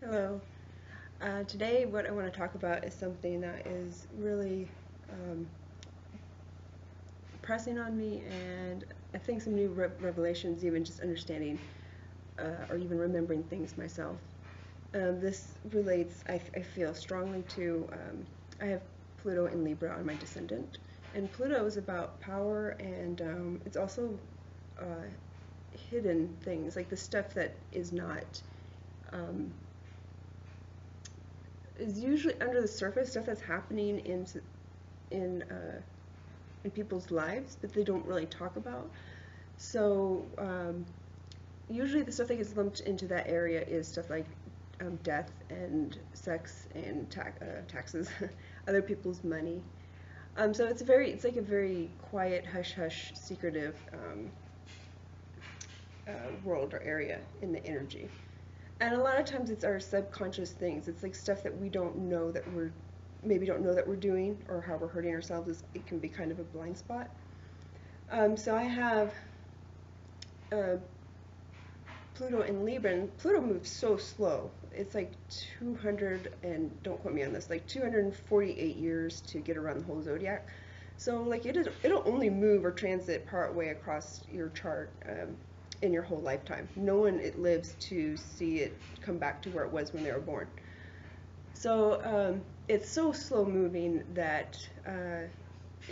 Hello. Today, what I want to talk about is something that is really um, pressing on me, and I think some new revelations, even just understanding or even remembering things myself. This relates, I feel strongly to, I have Pluto in Libra on my descendant, and Pluto is about power, and it's also uh, hidden things, like the stuff that is not. Um, is usually under the surface, stuff that's happening in in people's lives that they don't really talk about. So usually the stuff that gets lumped into that area is stuff like death and sex and taxes, other people's money. So it's like a very quiet, hush hush, secretive world or area in the energy. And a lot of times it's our subconscious things. It's like stuff that we don't know that we're maybe don't know that we're doing or how we're hurting ourselves. It can be kind of a blind spot. So I have uh, Pluto in Libra, and Pluto moves so slow. It's like 200, and don't quote me on this, like 248 years to get around the whole zodiac. So like it'll only move or transit part way across your chart in your whole lifetime. No one it lives to see it come back to where it was when they were born. So it's so slow moving that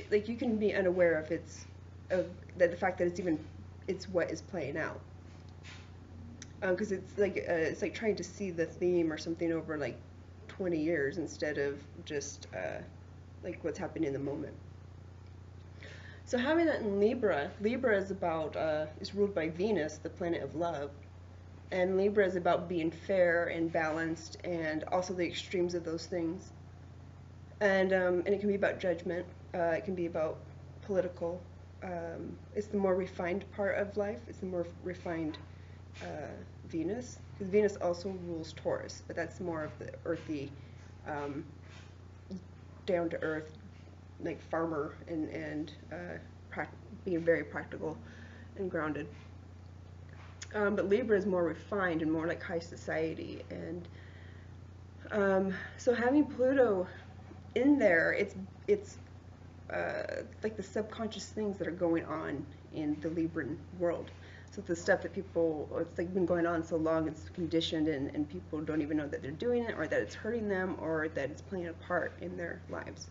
like you can be unaware of of the fact that it's what is playing out because it's like trying to see the theme or something over like 20 years instead of just like what's happening in the moment. So having that in Libra, Libra is about is ruled by Venus, the planet of love, and Libra is about being fair and balanced, and also the extremes of those things. And it can be about judgment. It can be about political. It's the more refined part of life. It's the more refined Venus, because Venus also rules Taurus, but that's more of the earthy, um, down to earth, like farmer and being very practical and grounded. But Libra is more refined and more like high society, and so having Pluto in there, it's like the subconscious things that are going on in the Libran world. So the stuff that people, it's like been going on so long, it's conditioned, and people don't even know that they're doing it, or that it's hurting them, or that it's playing a part in their lives.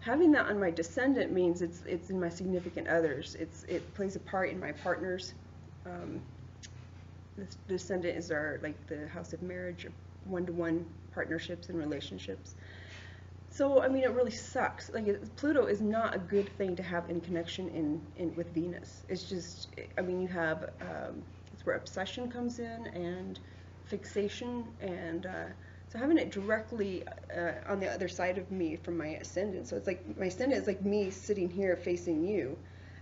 Having that on my descendant means it's in my significant others. It plays a part in my partners. Um, this descendant is our like the house of marriage, one-to-one partnerships and relationships. So I mean, it really sucks. Like Pluto is not a good thing to have in connection in with Venus. It's just, I mean, you have it's where obsession comes in and fixation, and so having it directly on the other side of me from my ascendant. So it's like my ascendant is like me sitting here facing you,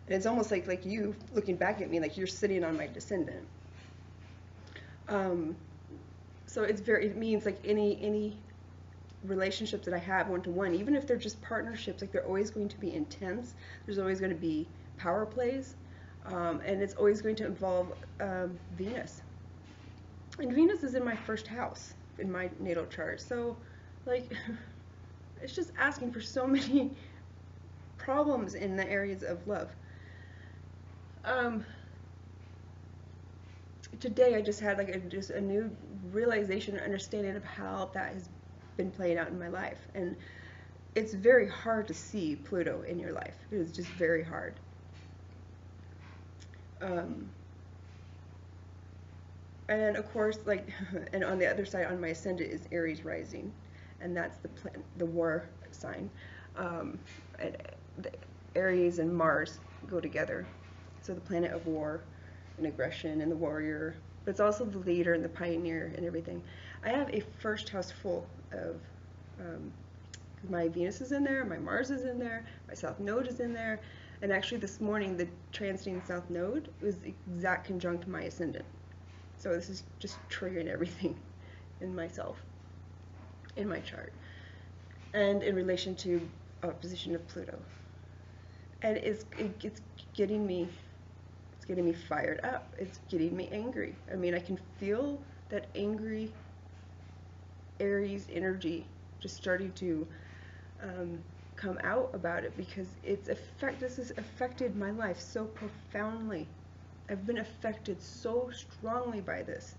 and it's almost like you looking back at me, like you're sitting on my descendant. Um, so it means like any relationships that I have one to one, even if they're just partnerships, like they're always going to be intense. There's always going to be power plays, and it's always going to involve Venus. And Venus is in my first house in my natal chart, so like it's just asking for so many problems in the areas of love. Um, Today I just had like just a new realization and understanding of how that has been playing out in my life, and it's very hard to see Pluto in your life. It is just very hard. Um, and of course, like, and on the other side, on my ascendant is Aries rising, and that's the war sign. And the Aries and Mars go together, so the planet of war and aggression and the warrior, but it's also the leader and the pioneer and everything. I have a first house full of um, my Venus is in there, my Mars is in there, my South Node is in there, and actually this morning the transiting South Node was exact conjunct my ascendant. So this is just triggering everything in myself, in my chart, and in relation to opposition of Pluto. And it's getting me, it's getting me fired up. It's getting me angry. I mean, I can feel that angry Aries energy just starting to come out about it, because this has affected my life so profoundly. I've been affected so strongly by this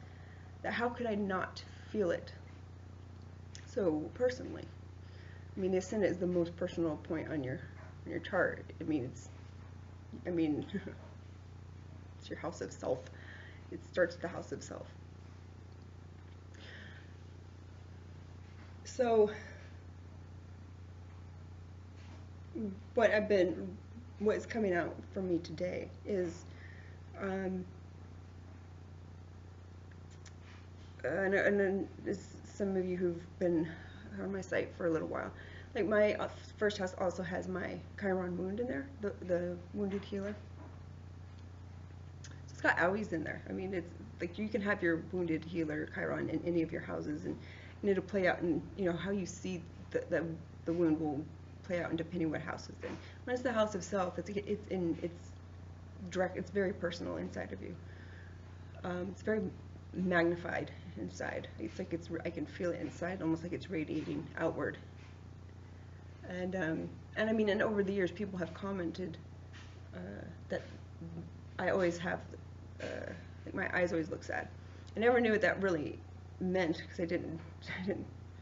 that how could I not feel it so personally? I mean, the ascendant is the most personal point on your chart. I mean, it's your house of self. It starts the house of self. So what's coming out for me today is, and then some of you who've been on my site for a little while, like my first house also has my Chiron wound in there, the wounded healer. So it's got Aries in there. I mean, it's like you can have your wounded healer Chiron in any of your houses, and it'll play out, and you know how you see the wound will play out, and depending what house it's in. When it's the house of self, it's direct. It's very personal inside of you. It's very magnified inside. It's like I can feel it inside, almost like it's radiating outward. And I mean, and over the years, people have commented that I always have, like my eyes always look sad. I never knew what that really meant, because I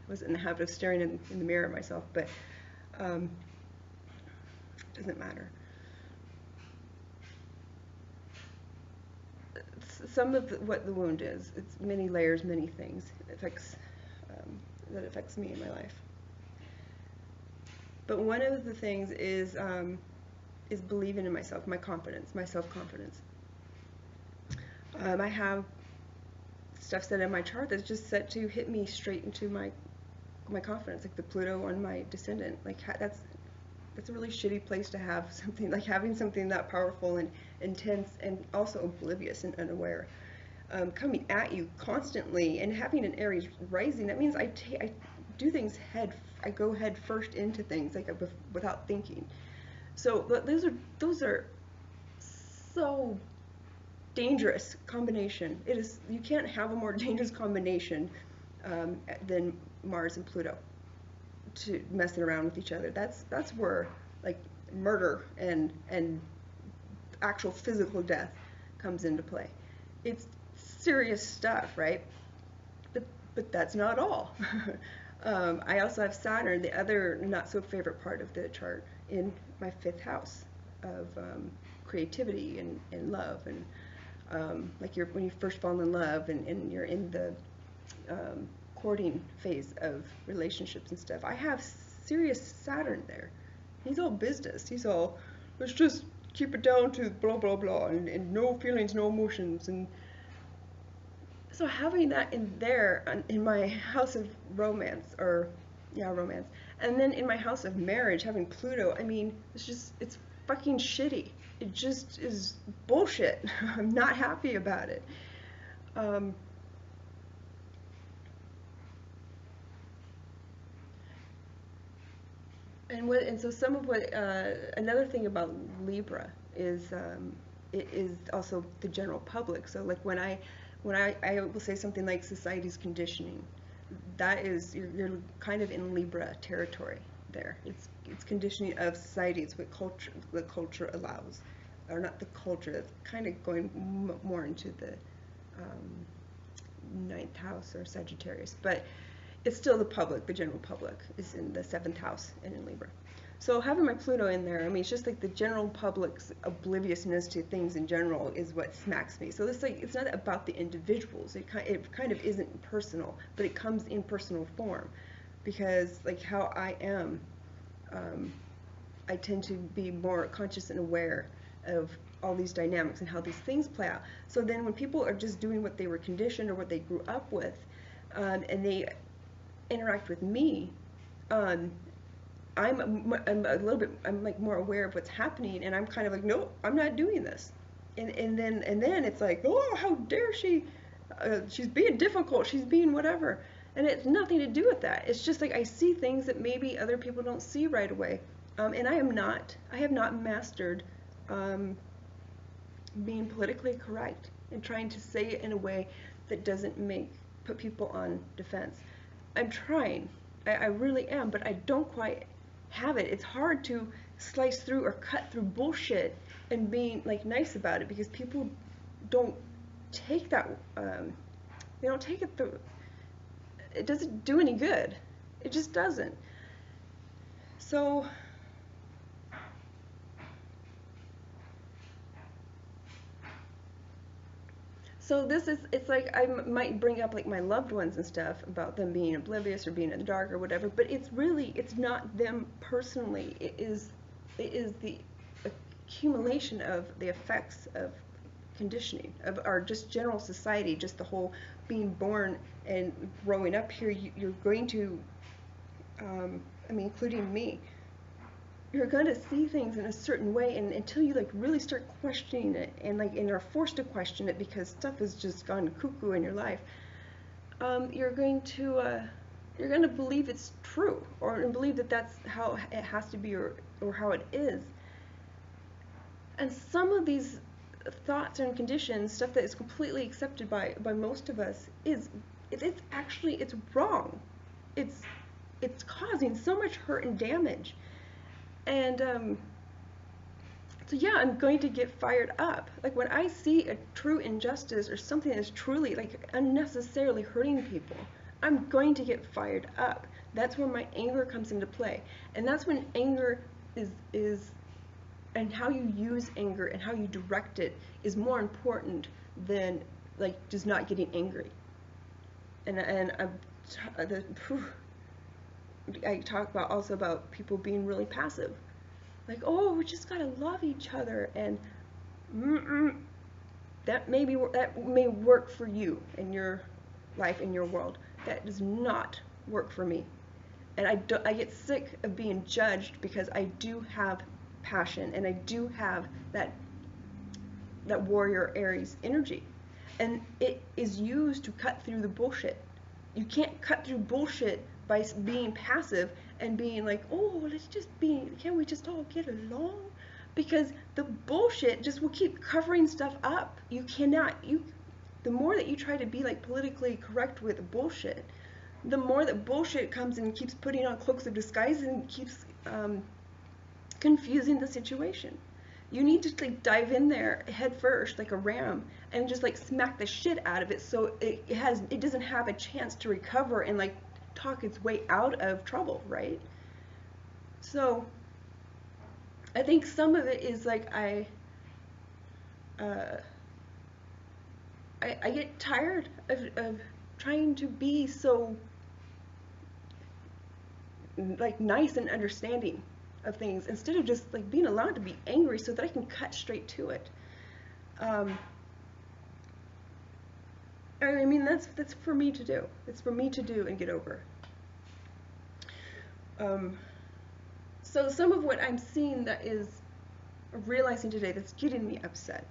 wasn't in the habit of staring in the mirror at myself, but it doesn't matter. Some of what the wound is, it's many layers, many things. It affects that affects me in my life. But one of the things is believing in myself, my confidence, my self-confidence. I have stuff set in my chart that's just set to hit me straight into my confidence, like the Pluto on my descendant. Like that's a really shitty place to have something, like having something that powerful and intense and also oblivious and unaware coming at you constantly, and having an Aries rising. That means I do things I go head first into things, like without thinking. So but those are so dangerous combination. It is, you can't have a more dangerous combination than Mars and Pluto to messing around with each other. That's where like murder and actual physical death comes into play. It's serious stuff, right? But that's not all. I also have Saturn, the other not so favorite part of the chart, in my 5th house of creativity and love, and like when you first fall in love and you're in the courting phase of relationships and stuff. I have serious Saturn there. He's all business. He's all, let's just keep it down to blah blah blah, and no feelings, no emotions. And so having that in there, in my house of romance, romance, and then in my house of marriage, having Pluto, I mean, it's fucking shitty. It just is bullshit. I'm not happy about it. And so some of what another thing about Libra is it is also the general public. So like when I will say something like society's conditioning, that is, you're kind of in Libra territory there. It's conditioning of society. It's what the culture allows, or not the culture. That's kind of going more into the 9th house or Sagittarius, but it's still the public. The general public is in the 7th house and in Libra. So having my Pluto in there, I mean, it's just like the general public's obliviousness to things in general is what smacks me. So it's like, it's not about the individuals. It kind of isn't personal, but it comes in personal form, because like how I am, I tend to be more conscious and aware of all these dynamics and how these things play out. So then when people are just doing what they were conditioned or what they grew up with, and they interact with me, I'm like more aware of what's happening, and I'm kind of like, no, I'm not doing this. And then it's like, oh, how dare she? She's being difficult. She's being whatever. And it's nothing to do with that. It's just like I see things that maybe other people don't see right away. And I have not mastered being politically correct and trying to say it in a way that doesn't put people on defense. I'm trying. I really am, but I don't quite have it. It's hard to slice through or cut through bullshit and being like nice about it, because people don't take that. They don't take it through. It doesn't do any good. It just doesn't. So this is, it's like I might bring up like my loved ones and stuff about them being oblivious or being in the dark or whatever, but it's really, it's not them personally. It is the accumulation of the effects of conditioning of our just general society, just the whole being born and growing up here. You're going to, I mean, including me, you're going to see things in a certain way, and until you like really start questioning it and are forced to question it because stuff has just gone cuckoo in your life, you're going to believe it's true, or believe that that's how it has to be, or how it is. And some of these thoughts and conditions, stuff that is completely accepted by most of us, it's actually, it's wrong. It's causing so much hurt and damage. And so yeah, I'm going to get fired up. Like when I see a true injustice or something that's truly like unnecessarily hurting people, I'm going to get fired up. That's where my anger comes into play. And that's when anger is and how you use anger and how you direct it is more important than like just not getting angry. And I talk about also about people being really passive, like, oh, we just gotta love each other, and that may work for you in your life, in your world. That does not work for me, and I get sick of being judged because I do have passion and I do have that warrior Aries energy, and it is used to cut through the bullshit. You can't cut through bullshit by being passive and being like, oh, can't we just all get along? Because the bullshit just will keep covering stuff up. The more that you try to be like politically correct with bullshit, the more that bullshit comes and keeps putting on cloaks of disguise and keeps confusing the situation. You need to like dive in there head first like a ram and just like smack the shit out of it, so it doesn't have a chance to recover and like talk its way out of trouble, right? So I think some of it is like I get tired of trying to be so like nice and understanding of things, instead of just like being allowed to be angry so that I can cut straight to it. I mean, that's for me to do. It's for me to do and get over. So some of what I'm seeing that is realizing today that's getting me upset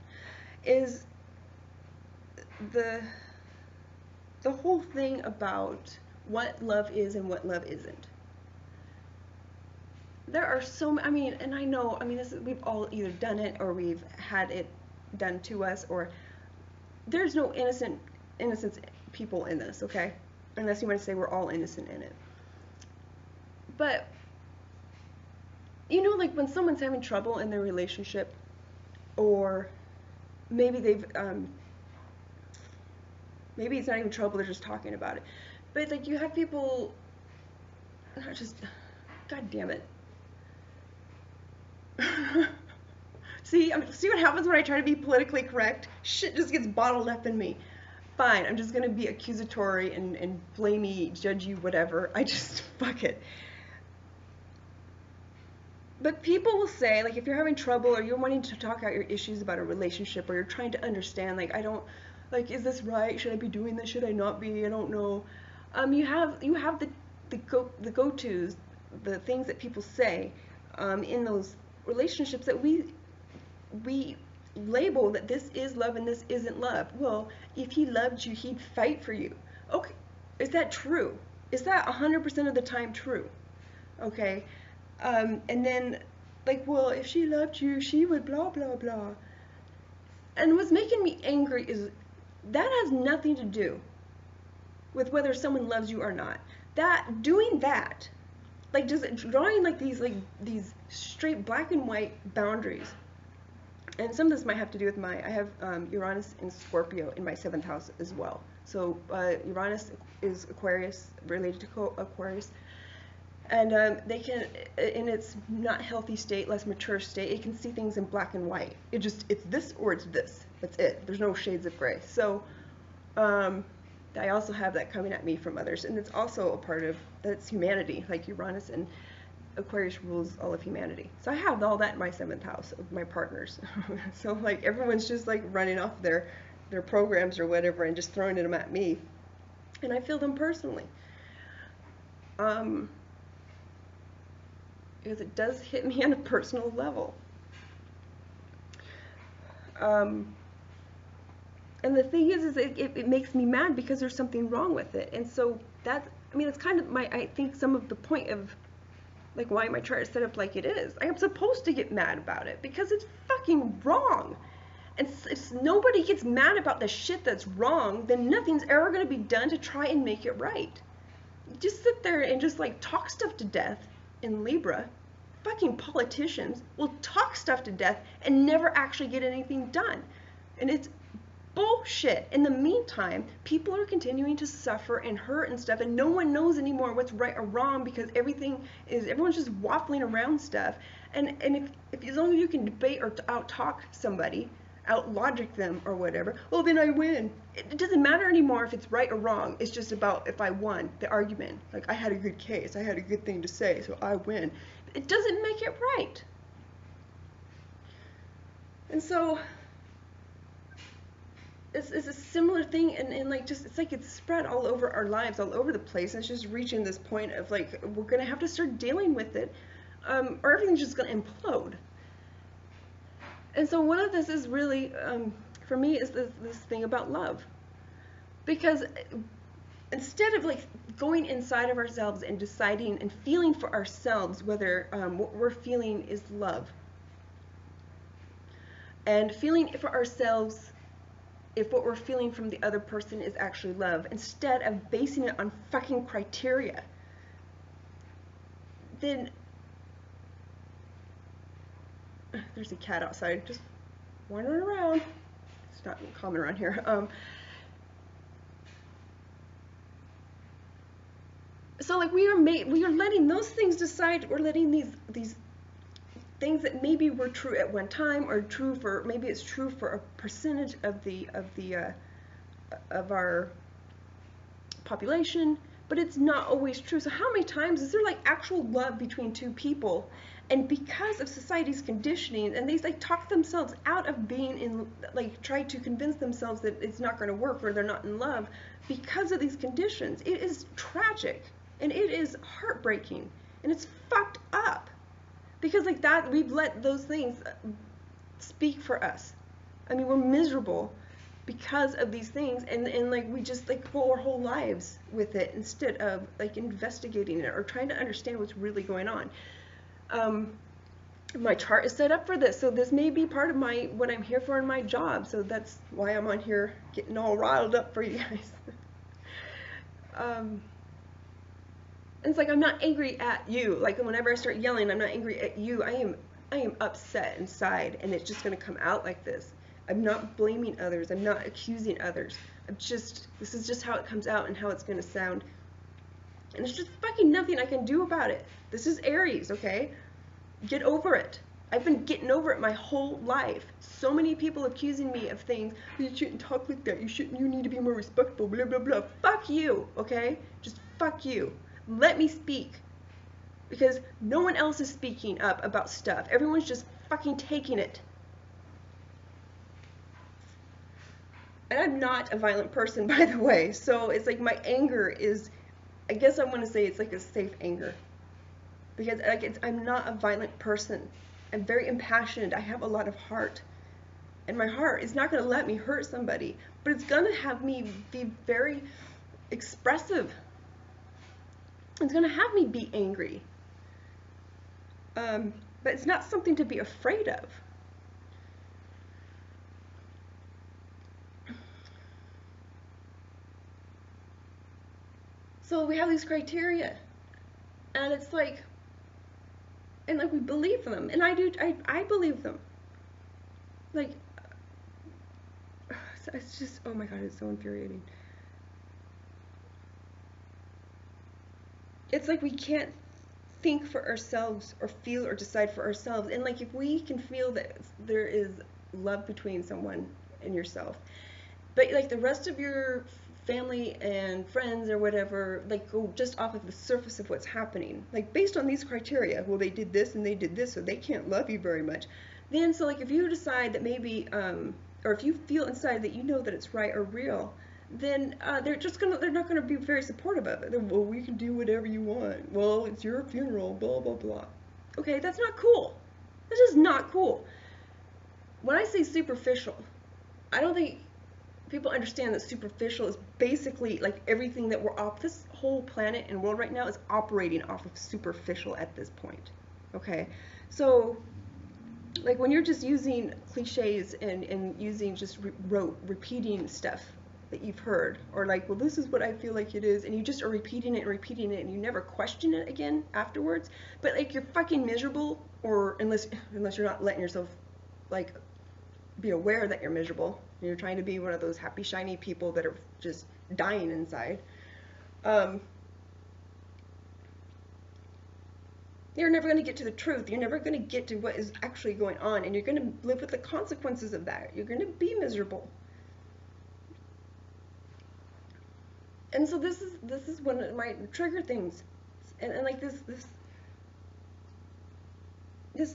is the whole thing about what love is and what love isn't. There are so, I mean, and I know, I mean, we've all either done it or we've had it done to us, or there's no innocent people in this, okay? Unless you want to say we're all innocent in it. But, you know, like when someone's having trouble in their relationship, or maybe maybe it's not even trouble, they're just talking about it. But like you have people, not just, God damn it. See what happens when I try to be politically correct? Shit just gets bottled up in me. Fine, I'm just gonna be accusatory and blamey, judgy, whatever. I just, fuck it. But people will say, like, if you're having trouble or you're wanting to talk out your issues about a relationship, or you're trying to understand, like, is this right? Should I be doing this? Should I not be? I don't know. You have the go-tos, the things that people say in those relationships that we label that this is love and this isn't love. Well, if he loved you, he'd fight for you. Okay, is that true? Is that 100% of the time true? Okay, and then like, well, if she loved you, she would blah blah blah. And what's making me angry is that has nothing to do with whether someone loves you or not. doing that, like just drawing like these straight black and white boundaries. And some of this might have to do with I have Uranus in Scorpio in my 7th house as well. So Uranus is Aquarius, related to Aquarius. And they can, in its not healthy state, less mature state, it can see things in black and white. It's this or it's this. That's it. There's no shades of gray. So I also have that coming at me from others. And it's also a part of, that's humanity. Like Uranus and Aquarius rules all of humanity. So I have all that in my 7th house of my partners. So like everyone's just like running off their programs or whatever and just throwing them at me. And I feel them personally. Because it does hit me on a personal level. And the thing is it makes me mad because there's something wrong with it. And so that's, I mean, it's kind of I think some of the point of like why my chart is set up like it is. I am supposed to get mad about it because it's fucking wrong. And if nobody gets mad about the shit that's wrong, then nothing's ever going to be done to try and make it right. Just sit there and just like talk stuff to death in Libra. Fucking politicians will talk stuff to death and never actually get anything done. And it's bullshit. In the meantime, people are continuing to suffer and hurt and stuff, and no one knows anymore what's right or wrong because everyone's just waffling around stuff. And if as long as you can debate or out-talk somebody, out-logic them or whatever, well then I win. It doesn't matter anymore if it's right or wrong. It's just about if I won the argument. Like I had a good case, I had a good thing to say, so I win. It doesn't make it right. And so it's a similar thing, and like just it's like it's spread all over our lives, all over the place, and it's just reaching this point of like we're gonna have to start dealing with it, or everything's just gonna implode. And so one of this is really for me is this thing about love, because instead of like going inside of ourselves and deciding and feeling for ourselves whether what we're feeling is love, and feeling for ourselves if what we're feeling from the other person is actually love, instead of basing it on fucking criteria, then there's a cat outside just wandering around. It's not common around here. So like we are letting those things decide. We're letting these things that maybe were true at one time, or true for, maybe it's true for a percentage of our population, but it's not always true. So how many times is there like actual love between two people, and because of society's conditioning, and they like talk themselves out of being in, like try to convince themselves that it's not going to work or they're not in love because of these conditions? It is tragic, and it is heartbreaking, and it's fucked up. Because like that, we've let those things speak for us. I mean, we're miserable because of these things, and like we just like go our whole lives with it instead of like investigating it or trying to understand what's really going on. My chart is set up for this, so this may be part of what I'm here for in my job. So that's why I'm on here getting all riled up for you guys. It's like I'm not angry at you. Like whenever I start yelling, I'm not angry at you. I am upset inside, and it's just gonna come out like this. I'm not blaming others. I'm not accusing others. This is just how it comes out and how it's gonna sound. And there's just fucking nothing I can do about it. This is Aries, okay? Get over it. I've been getting over it my whole life. So many people accusing me of things. You shouldn't talk like that. You need to be more respectful, blah, blah, blah. Fuck you, okay? Just fuck you. Let me speak, because no one else is speaking up about stuff. Everyone's just fucking taking it. And I'm not a violent person, by the way, so it's like my anger is, I guess I want to say it's like a safe anger, because like I'm not a violent person. I'm very impassioned. I have a lot of heart, and my heart is not going to let me hurt somebody, but it's going to have me be very expressive. It's going to have me be angry. But it's not something to be afraid of. So we have these criteria, and it's like, and like we believe them, and I believe them. Like, it's just, oh my God, it's so infuriating. It's like we can't think for ourselves or feel or decide for ourselves. And like if we can feel that there is love between someone and yourself, but like the rest of your family and friends or whatever, like go just off of the surface of what's happening, like based on these criteria, well, they did this and they did this, so they can't love you very much. Then so like if you decide that maybe or if you feel inside that you know that it's right or real, then they're not gonna be very supportive of it. Well, we can do whatever you want. Well, it's your funeral, blah blah blah. Okay, that's not cool. This is not cool. When I say superficial, I don't think people understand that superficial is basically like everything that we're off. This whole planet and world right now is operating off of superficial at this point. Okay, so like when you're just using cliches and using just repeating stuff that you've heard, or like, well, this is what I feel like it is, and you just are repeating it and repeating it, and you never question it again afterwards. But like you're fucking miserable, or unless you're not letting yourself like be aware that you're miserable. You're trying to be one of those happy, shiny people that are just dying inside. You're never going to get to the truth. You're never going to get to what is actually going on, and you're going to live with the consequences of that. You're going to be miserable. And so this is one of my trigger things, and like this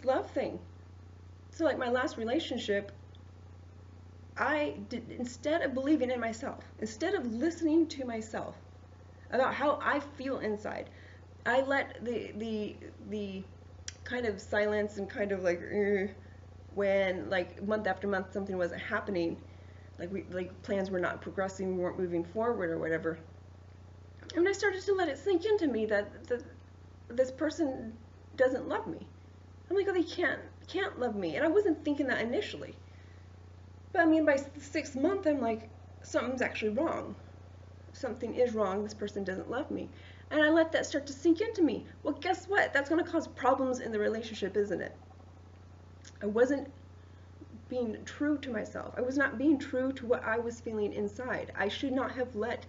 love thing. So like my last relationship, I did, instead of believing in myself, instead of listening to myself about how I feel inside, I let the kind of silence and kind of like when like month after month something wasn't happening, like plans were not progressing, we weren't moving forward or whatever. And I started to let it sink into me that this person doesn't love me. I'm like, oh, they can't love me, and I wasn't thinking that initially. But I mean, by the 6th month, I'm like, something's actually wrong. Something is wrong. This person doesn't love me. And I let that start to sink into me. Well, guess what? That's going to cause problems in the relationship, isn't it? I wasn't being true to myself. I was not being true to what I was feeling inside. I should not have let,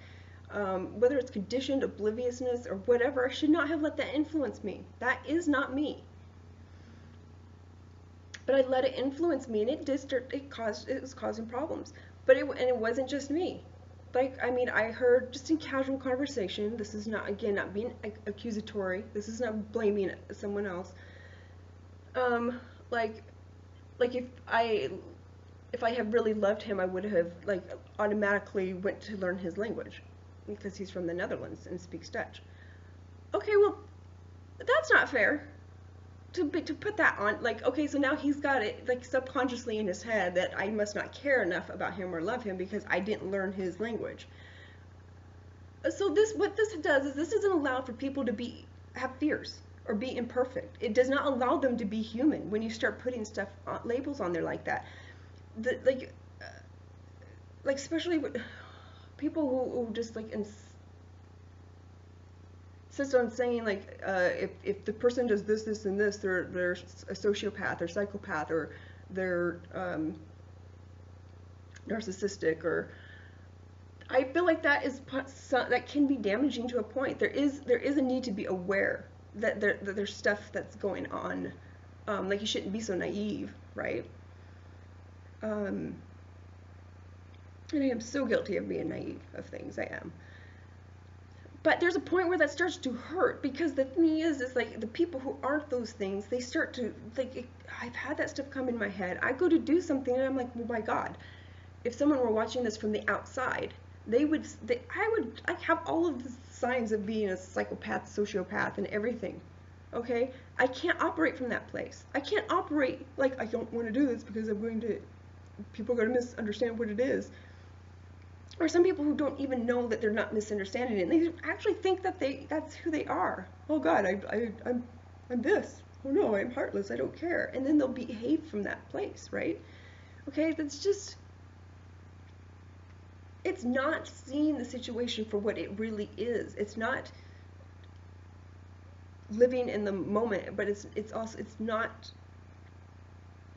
whether it's conditioned obliviousness or whatever, I should not have let that influence me. That is not me. But I let it influence me, and it was causing problems. But it wasn't just me. Like, I mean, I heard just in casual conversation, this is not, again, not being accusatory, this is not blaming someone else. Like if I had really loved him, I would have like automatically went to learn his language because he's from the Netherlands and speaks Dutch. Okay, well, that's not fair. To put that on, like, okay, so now he's got it like subconsciously in his head that I must not care enough about him or love him because I didn't learn his language. So what this does is this doesn't allow for people to have fears or be imperfect. It does not allow them to be human when you start putting labels on there like that. Like especially with people who just like insist on saying like if the person does this and this, they're a sociopath or psychopath or they're narcissistic, or I feel like that can be damaging to a point. There is a need to be aware that there's stuff that's going on. Like you shouldn't be so naive, right? And I am so guilty of being naive of things. I am. But there's a point where that starts to hurt, because the thing is like the people who aren't those things, they start to like. I've had that stuff come in my head. I go to do something and I'm like, oh my God, if someone were watching this from the outside, I would have all of the signs of being a psychopath, sociopath, and everything. Okay, I can't operate from that place. I can't operate like I don't want to do this because people are going to misunderstand what it is. Or some people who don't even know that they're not misunderstanding it. And they actually think that that's who they are. Oh God, I'm this. Oh no, I'm heartless. I don't care. And then they'll behave from that place, right? Okay, that's just. It's not seeing the situation for what it really is. It's not living in the moment, but it's also it's not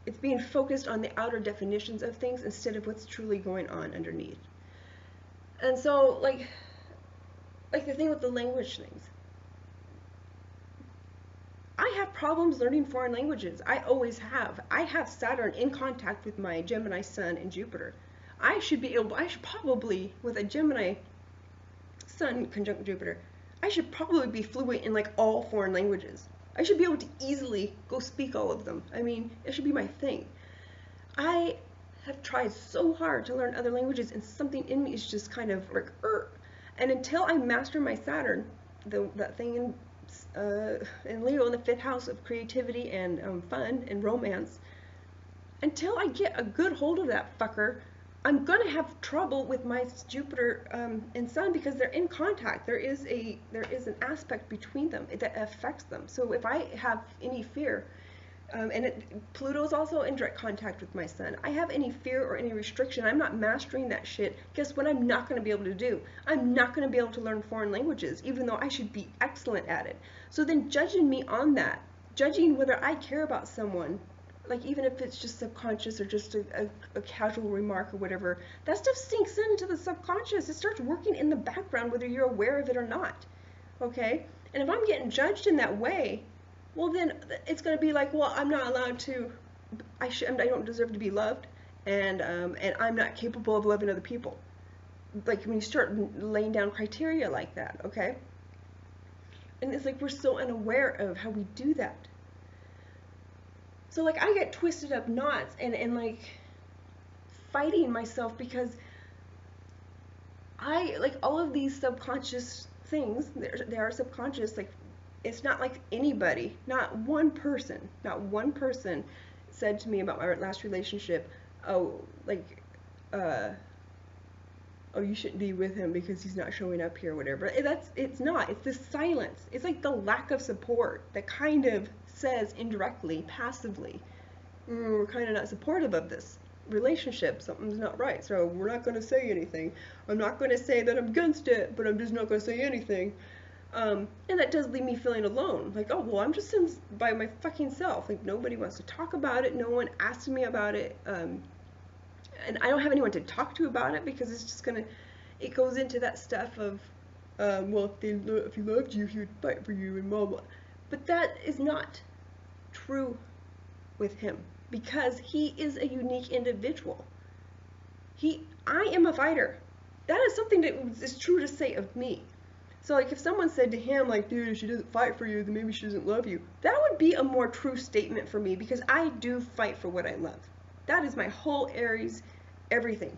it's being focused on the outer definitions of things instead of what's truly going on underneath. And so like the thing with the language things. I have problems learning foreign languages. I always have. I have Saturn in contact with my Gemini Sun and Jupiter. I should probably, with a Gemini Sun conjunct Jupiter, I should probably be fluent in like all foreign languages. I should be able to easily go speak all of them. I mean, it should be my thing. I have tried so hard to learn other languages, and something in me is just kind of like, and until I master my Saturn, that thing in Leo in the 5th house of creativity and fun and romance, until I get a good hold of that fucker, I'm gonna have trouble with my Jupiter and Sun because they're in contact. There is an aspect between them that affects them. So if I have any fear, Pluto's also in direct contact with my Sun. I have any fear or any restriction, I'm not mastering that shit. Guess what I'm not going to be able to do? I'm not going to be able to learn foreign languages, even though I should be excellent at it. So then judging me on that, judging whether I care about someone, like even if it's just subconscious or just a casual remark or whatever, that stuff sinks into the subconscious. It starts working in the background whether you're aware of it or not. Okay? And if I'm getting judged in that way, well then it's going to be like, well, I'm not allowed to, I don't deserve to be loved, and I'm not capable of loving other people. Like when you start laying down criteria like that, okay? And it's like we're so unaware of how we do that. So like I get twisted up knots and like fighting myself because I like all of these subconscious things, they are subconscious. Like it's not like anybody, not one person said to me about my last relationship, oh, like, oh, you shouldn't be with him because he's not showing up here or whatever. It's not. It's the silence. It's like the lack of support that kind of says indirectly, passively, we're kind of not supportive of this relationship. Something's not right. So we're not going to say anything. I'm not going to say that I'm against it, but I'm just not going to say anything. And that does leave me feeling alone. Like, oh, well, I'm just by my fucking self. Like, nobody wants to talk about it. No one asks me about it. And I don't have anyone to talk to about it because it's just it goes into that stuff of, well, if he loved you, he would fight for you and blah, blah. But that is not true with him because he is a unique individual. I am a fighter. That is something that is true to say of me. So like if someone said to him like, dude, if she doesn't fight for you, then maybe she doesn't love you. That would be a more true statement for me because I do fight for what I love. That is my whole Aries everything.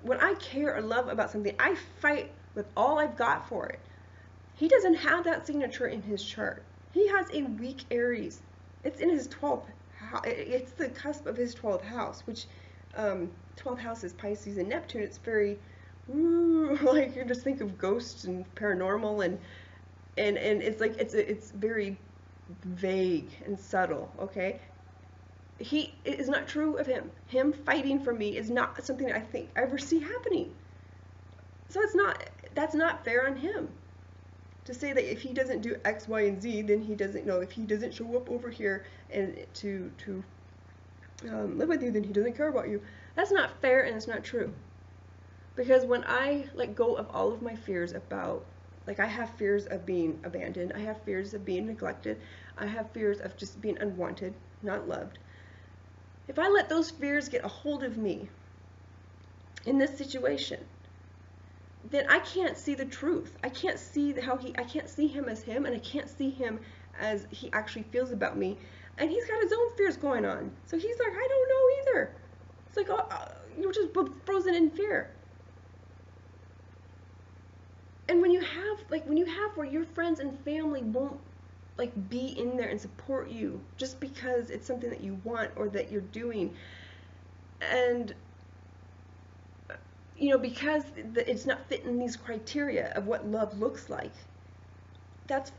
When I care or love about something, I fight with all I've got for it. He doesn't have that signature in his chart. He has a weak Aries. It's in his 12th house. It's the cusp of his 12th house, which 12th house is Pisces and Neptune. It's very like you just think of ghosts and paranormal and it's like it's very vague and subtle, okay? It is not true of him. Him fighting for me is not something that I think I ever see happening. So that's not fair on him to say that if he doesn't do X, Y, and Z, then he doesn't know. If he doesn't show up over here and to live with you, then he doesn't care about you. That's not fair and it's not true. Because when I let go of all of my fears about, like I have fears of being abandoned, I have fears of being neglected, I have fears of just being unwanted, not loved. If I let those fears get a hold of me in this situation, then I can't see the truth. I can't see I can't see him as him, and I can't see him as he actually feels about me. And he's got his own fears going on. So he's like, I don't know either. It's like, you're just frozen in fear. And when you have where your friends and family won't like be in there and support you just because it's something that you want or that you're doing, and you know, because it's not fitting these criteria of what love looks like, that's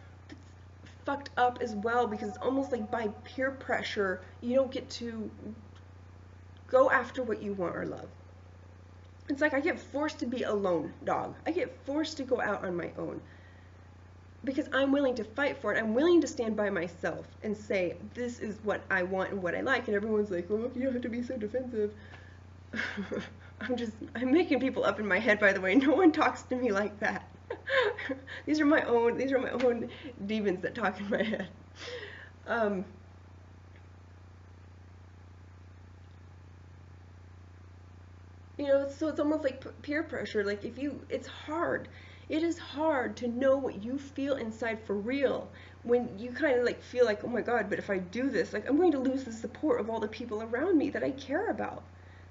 fucked up as well, because it's almost like by peer pressure you don't get to go after what you want or love. It's like I get forced to be a lone dog. I get forced to go out on my own because I'm willing to fight for it. I'm willing to stand by myself and say, this is what I want and what I like. And everyone's like, oh, you don't have to be so defensive. I'm making people up in my head, by the way. No one talks to me like that. These are my own demons that talk in my head. You know, so it's almost like peer pressure. Like it's hard. It is hard to know what you feel inside for real when you kind of like feel like, oh my God, but if I do this, like I'm going to lose the support of all the people around me that I care about.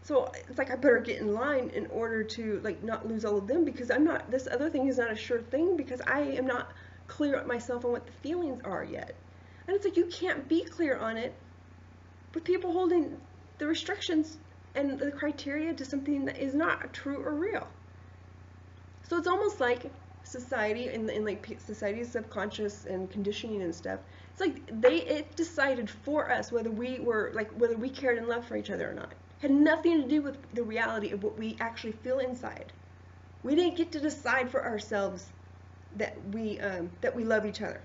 So it's like I better get in line in order to like not lose all of them because I'm not, this other thing is not a sure thing because I am not clear on myself on what the feelings are yet. And it's like you can't be clear on it with people holding the restrictions and the criteria to something that is not true or real. So it's almost like society and like society's subconscious and conditioning and stuff. It's like it decided for us whether we were like whether we cared and loved for each other or not. Had nothing to do with the reality of what we actually feel inside. We didn't get to decide for ourselves that we love each other.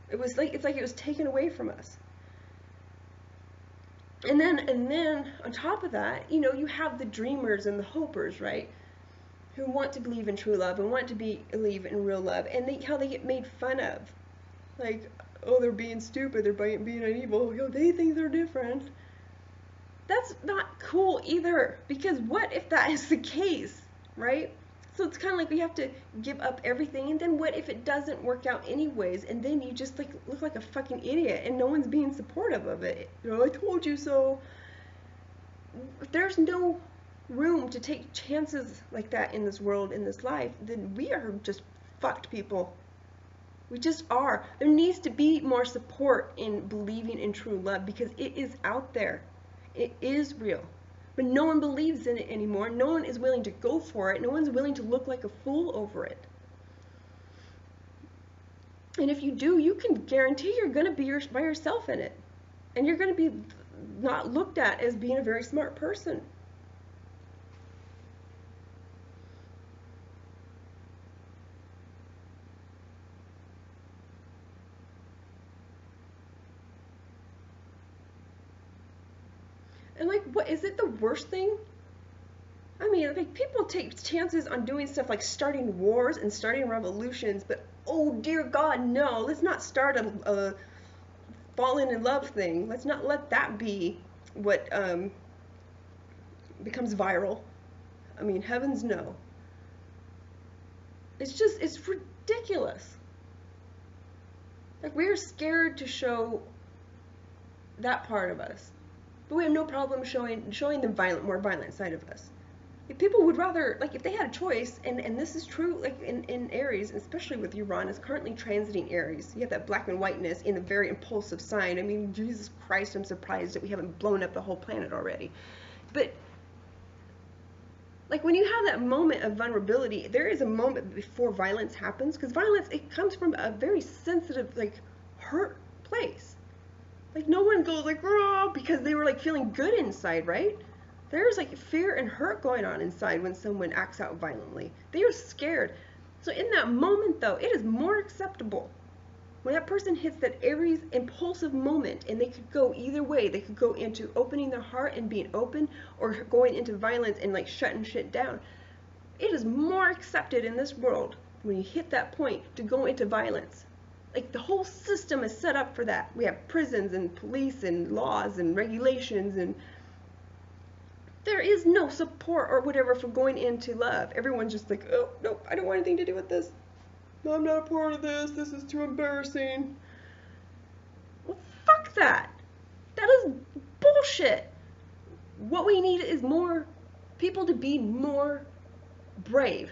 It's like it was taken away from us. And then on top of that, you know, you have the dreamers and the hopers, right? Who want to believe in true love and want to believe in real love, and how they get made fun of. Like, oh, they're being stupid, they're being an evil, you know, they think they're different. That's not cool either, because what if that is the case, right? So it's kind of like we have to give up everything, and then what if it doesn't work out anyways, and then you just like look like a fucking idiot, and no one's being supportive of it. You know, I told you so. There's no room to take chances like that in this world, in this life. Then we are just fucked people. We just are. There needs to be more support in believing in true love because it is out there. It is real. But no one believes in it anymore. No one is willing to go for it. No one's willing to look like a fool over it. And if you do, you can guarantee you're going to be by yourself in it. And you're going to be not looked at as being a very smart person. And like, what is it the worst thing? I mean, like people take chances on doing stuff like starting wars and starting revolutions, but oh dear God, no, let's not start a falling in love thing. Let's not let that be what becomes viral. I mean, heavens no. It's ridiculous. Like we're scared to show that part of us. But we have no problem showing the more violent side of us. If people would rather, like, if they had a choice, and this is true, like, in Aries, especially with Uranus currently transiting Aries, you have that black and whiteness in a very impulsive sign. I mean, Jesus Christ, I'm surprised that we haven't blown up the whole planet already. But, like, when you have that moment of vulnerability, there is a moment before violence happens, because violence, it comes from a very sensitive, like, hurt place. Like, no one goes like, oh, because they were like feeling good inside, right? There's like fear and hurt going on inside when someone acts out violently. They are scared. So in that moment though, it is more acceptable when that person hits that Aries impulsive moment, and they could go either way. They could go into opening their heart and being open, or going into violence and like shutting shit down. It is more accepted in this world when you hit that point to go into violence. Like the whole system is set up for that. We have prisons and police and laws and regulations, and there is no support or whatever for going into love. Everyone's just like, oh, nope, I don't want anything to do with this. No, I'm not a part of this. This is too embarrassing. Well, fuck that. That is bullshit. What we need is more people to be more brave.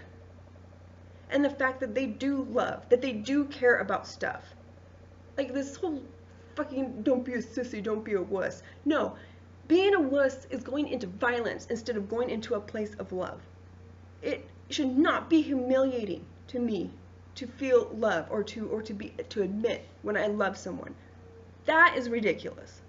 And the fact that they do love, that they do care about stuff. Like this whole fucking don't be a sissy, don't be a wuss. No, being a wuss is going into violence instead of going into a place of love. It should not be humiliating to me to feel love or to admit when I love someone. That is ridiculous.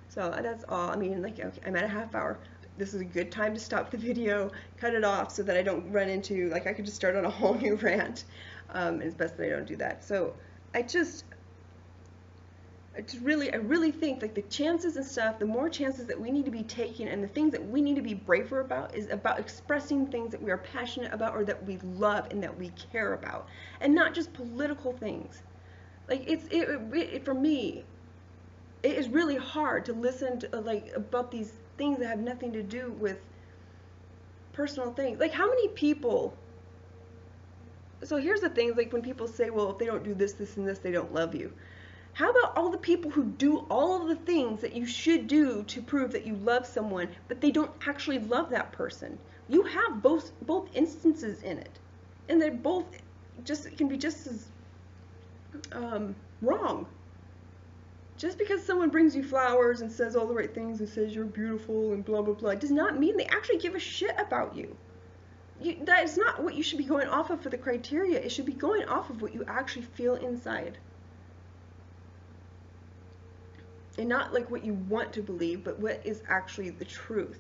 So that's all. I mean, like, okay, I'm at a half hour. This is a good time to stop the video, cut it off so that I don't run into, like, I could just start on a whole new rant. And it's best that I don't do that. So I just I really think like the chances and stuff, the more chances that we need to be taking and the things that we need to be braver about is about expressing things that we are passionate about or that we love and that we care about, and not just political things. Like for me, it is really hard to listen to like about these things that have nothing to do with personal things. Like how many people, so here's the thing, like when people say, well, if they don't do this, this, and this, they don't love you. How about all the people who do all of the things that you should do to prove that you love someone, but they don't actually love that person? You have both instances in it, and they're both just can be just as wrong. Just because someone brings you flowers and says all the right things and says you're beautiful and blah blah blah does not mean they actually give a shit about you. That is not what you should be going off of for the criteria. It should be going off of what you actually feel inside. And not like what you want to believe, but what is actually the truth.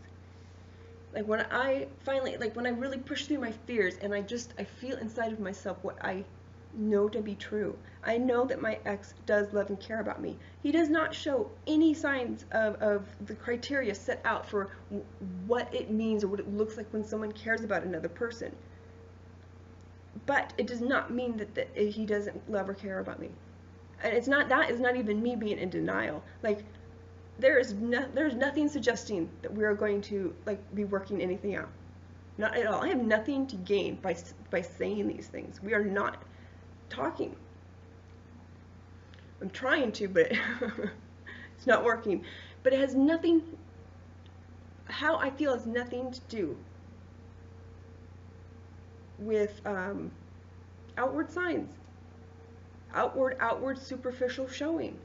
Like when I finally, like when I really push through my fears and I feel inside of myself what I know to be true. I know that my ex does love and care about me. He does not show any signs of the criteria set out for what it means or what it looks like when someone cares about another person. But it does not mean that he doesn't love or care about me. And that is not even me being in denial. Like there's nothing suggesting that we are going to like be working anything out. Not at all. I have nothing to gain by saying these things. We are not talking. I'm trying to, but it's not working. But it has nothing, how I feel has nothing to do with outward signs. Outward superficial showing.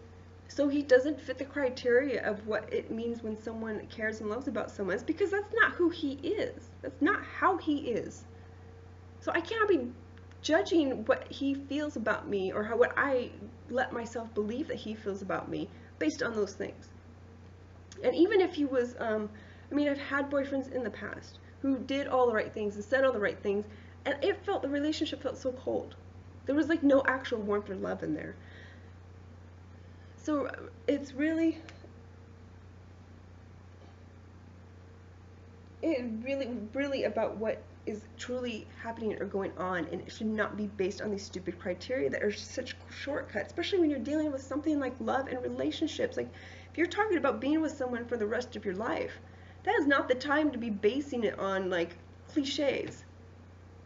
So he doesn't fit the criteria of what it means when someone cares and loves about someone. It's because that's not who he is. That's not how he is. So I cannot be judging what he feels about me or what I let myself believe that he feels about me based on those things. And even if he was, I mean, I've had boyfriends in the past who did all the right things and said all the right things, and the relationship felt so cold. There was like no actual warmth or love in there. So it's really about what is truly happening or going on, and it should not be based on these stupid criteria that are such shortcuts, especially when you're dealing with something like love and relationships. Like if you're talking about being with someone for the rest of your life, that is not the time to be basing it on like cliches.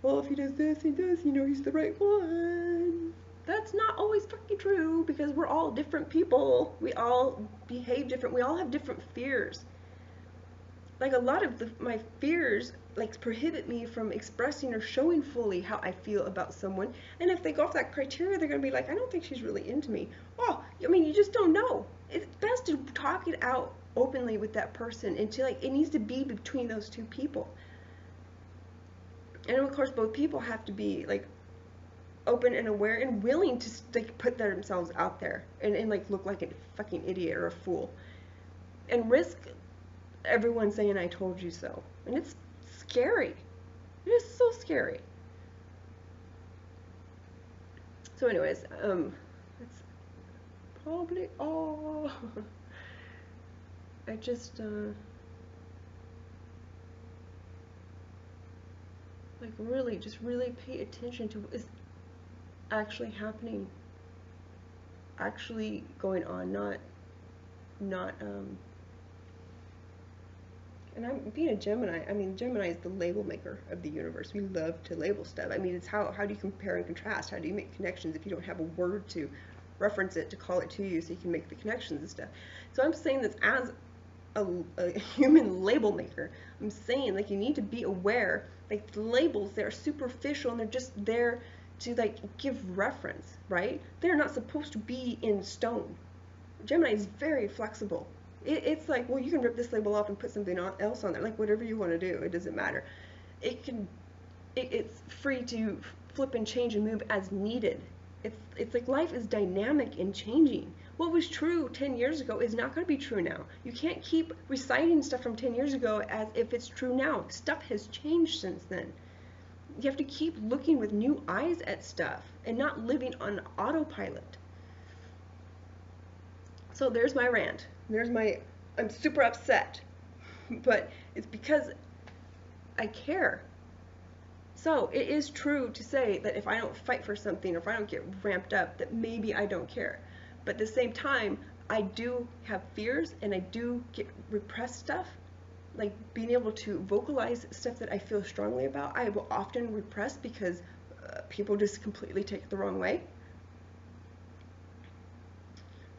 Well, if he does this, he does, you know, he's the right one. That's not always fucking true, because we're all different people. We all behave different. We all have different fears. Like a lot of my fears like prohibit me from expressing or showing fully how I feel about someone. And if they go off that criteria, they're gonna be like, I don't think she's really into me. Oh, I mean, you just don't know. It's best to talk it out openly with that person until like it needs to be between those two people. And of course, both people have to be like open and aware and willing to like put themselves out there and like look like a fucking idiot or a fool and risk everyone saying I told you so. And it's scary. It is so scary. So anyways, that's probably all. I just like really pay attention to what is actually happening, actually going on, not and I'm being a Gemini. I mean, Gemini is the label maker of the universe. We love to label stuff. I mean, it's how do you compare and contrast? How do you make connections if you don't have a word to reference it, to call it to you so you can make the connections and stuff? So I'm saying this as a human label maker. I'm saying like you need to be aware, like the labels, they're superficial and they're just there to like give reference, right? They're not supposed to be in stone. Gemini is very flexible. It's like, well, you can rip this label off and put something else on there, like whatever you want to do. It doesn't matter. It's free to flip and change and move as needed. It's like life is dynamic and changing. what was true 10 years ago is not going to be true now. You can't keep reciting stuff from 10 years ago as if it's true now. Stuff has changed since then. You have to keep looking with new eyes at stuff and not living on autopilot. So there's my rant. I'm super upset. But it's because I care. So it is true to say that if I don't fight for something, or if I don't get ramped up, that maybe I don't care. But at the same time, I do have fears, and I do get repressed stuff. Like being able to vocalize stuff that I feel strongly about, I will often repress because people just completely take it the wrong way.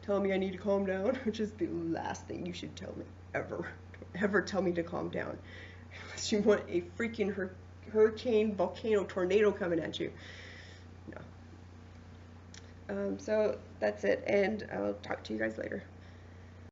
Telling me I need to calm down, which is the last thing you should tell me ever. Don't ever tell me to calm down. Unless you want a freaking hurricane, volcano, tornado coming at you. No. So that's it, and I'll talk to you guys later.